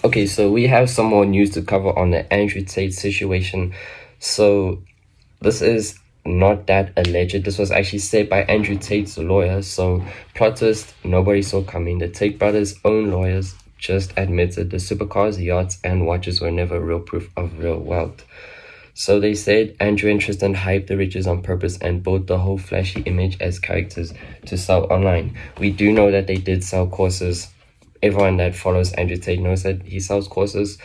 Okay, so we have some more news to cover on the Andrew Tate situation. So this is not that alleged. This was actually said by Andrew Tate's lawyer. So plot twist, nobody saw coming. The Tate brothers' own lawyers just admitted the supercars, yachts, and watches were never real proof of real wealth. So they said Andrew and Tristan hyped the riches on purpose and built the whole flashy image as characters to sell online. We do know that they did sell courses. Everyone that follows Andrew Tate knows that he sells courses,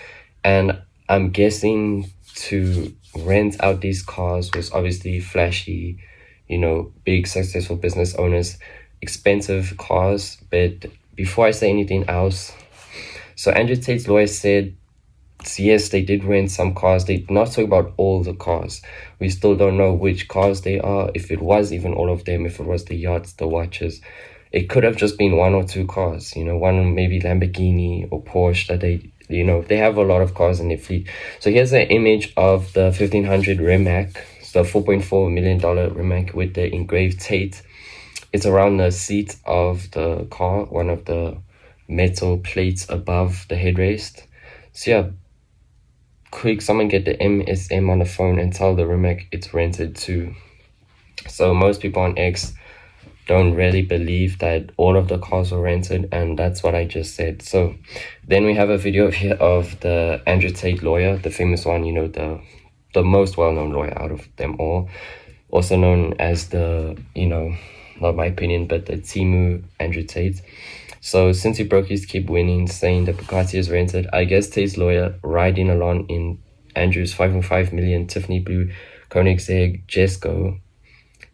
and I'm guessing to rent out these cars was obviously flashy, big successful business owners, expensive cars. But before I say anything else, so Andrew Tate's lawyer said, yes, they did rent some cars. They did not talk about all the cars. We still don't know which cars they are, if it was even all of them, if it was the yachts, the watches. It could have just been one or two cars, one maybe Lamborghini or Porsche that they have a lot of cars in their fleet. So here's an image of the 1500 Rimac, the $4.4 million Rimac with the engraved Tate. It's around the seat of the car, one of the metal plates above the headrest. So yeah, quick, someone get the MSM on the phone and tell the Rimac it's rented too. So most people on X don't really believe that all of the cars were rented, and that's what I just said. So then we have a video here of the Andrew Tate lawyer, the famous one, the most well-known lawyer out of them all, also known as the, not my opinion, but the Timu Andrew Tate. So since he broke his keep winning, saying the Bugatti is rented, I guess Tate's lawyer riding along in Andrew's 5.5 million Tiffany blue Koenigsegg Jesko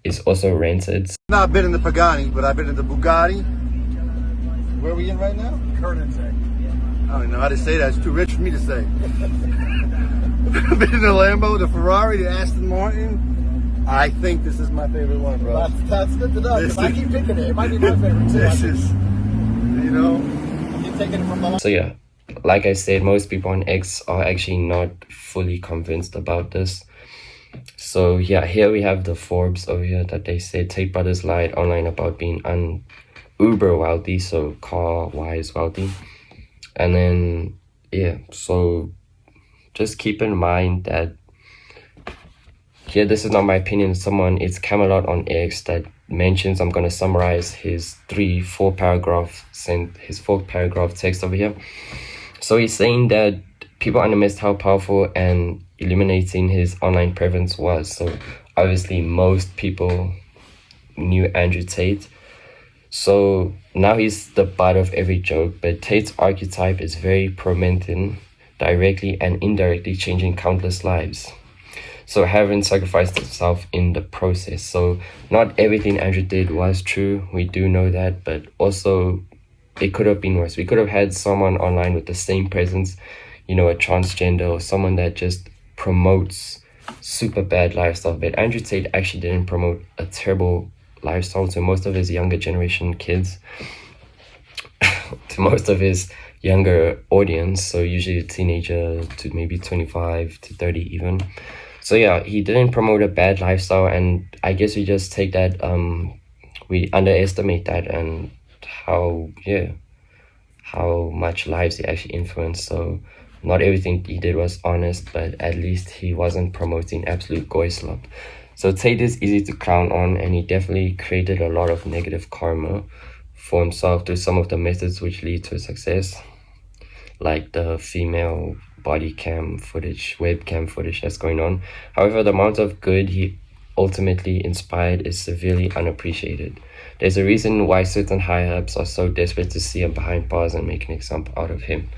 is also rented. Not been in the Pagani, but I've been in the Bugatti. Where are we in right now? Koenigsegg. I don't even know how to say that. It's too rich for me to say. I've been in the Lambo, the Ferrari, the Aston Martin. I think this is my favorite one, bro. That's good to know, because I keep picking it. It might be my favorite, too. This is, I keep taking it from the... So yeah, like I said, most people on X are actually not fully convinced about this. So yeah, here we have the Forbes over here that they said Tate brothers lied online about being uber wealthy, so car-wise wealthy. And then, yeah, so just keep in mind that here, this is not my opinion. It's Camelot on X that mentions, I'm going to summarize his four paragraph text over here. So he's saying that people underestimated how powerful and illuminating his online presence was. So obviously most people knew Andrew Tate. So now he's the butt of every joke, but Tate's archetype is very prominent, directly and indirectly changing countless lives. So having sacrificed himself in the process. So not everything Andrew did was true. We do know that, but also it could have been worse. We could have had someone online with the same presence, a transgender or someone that just promotes super bad lifestyle. But Andrew Tate actually didn't promote a terrible lifestyle to most of his younger generation kids, to most of his younger audience. So usually a teenager to maybe 25 to 30 even. So yeah, he didn't promote a bad lifestyle, and I guess we just take that, we underestimate that and how much lives he actually influenced. So not everything he did was honest, but at least he wasn't promoting absolute goy slop. So Tate is easy to clown on, and he definitely created a lot of negative karma for himself through some of the methods which lead to success, like the female body cam footage, webcam footage that's going on. However, the amount of good he ultimately inspired is severely unappreciated. There's a reason why certain high-ups are so desperate to see him behind bars and make an example out of him.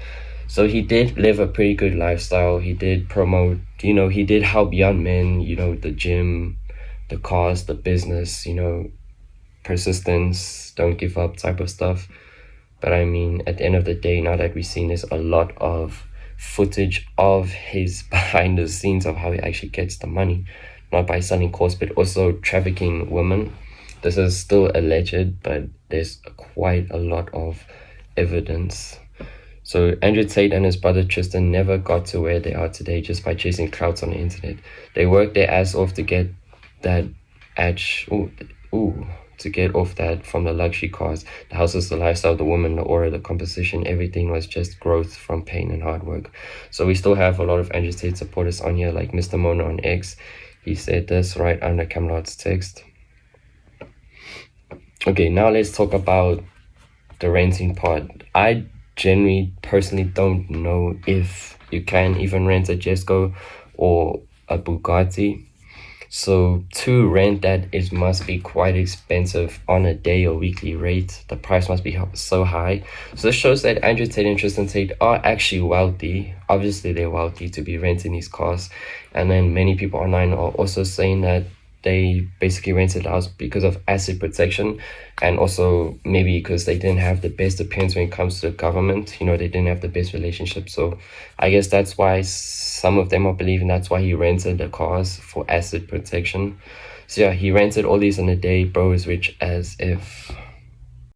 So he did live a pretty good lifestyle. He did promote, he did help young men, the gym, the cause, the business, persistence, don't give up type of stuff. But I mean, at the end of the day, now that we've seen, there's a lot of footage of his behind the scenes of how he actually gets the money, not by selling course, but also trafficking women. This is still alleged, but there's quite a lot of evidence. So Andrew Tate and his brother Tristan never got to where they are today just by chasing clouds on the internet. They worked their ass off to get that to get off that from the luxury cars. The houses, the lifestyle, the woman, the aura, the composition, everything was just growth from pain and hard work. So we still have a lot of Andrew Tate supporters on here, like Mr. Mona on X. He said this right under Camelot's text. Okay, now let's talk about the renting part. I generally personally don't know if you can even rent a Jesco or a Bugatti. So to rent that, it must be quite expensive on a day or weekly rate. The price must be so high. So this shows that Andrew Tate and Tristan Tate are actually wealthy. Obviously, they're wealthy to be renting these cars. And then many people online are also saying that they basically rented the house because of asset protection, and also maybe because they didn't have the best appearance when it comes to the government. They didn't have the best relationship. So I guess that's why some of them are believing that's why he rented the cars, for asset protection. So yeah, he rented all these in a day. Bro is rich as if.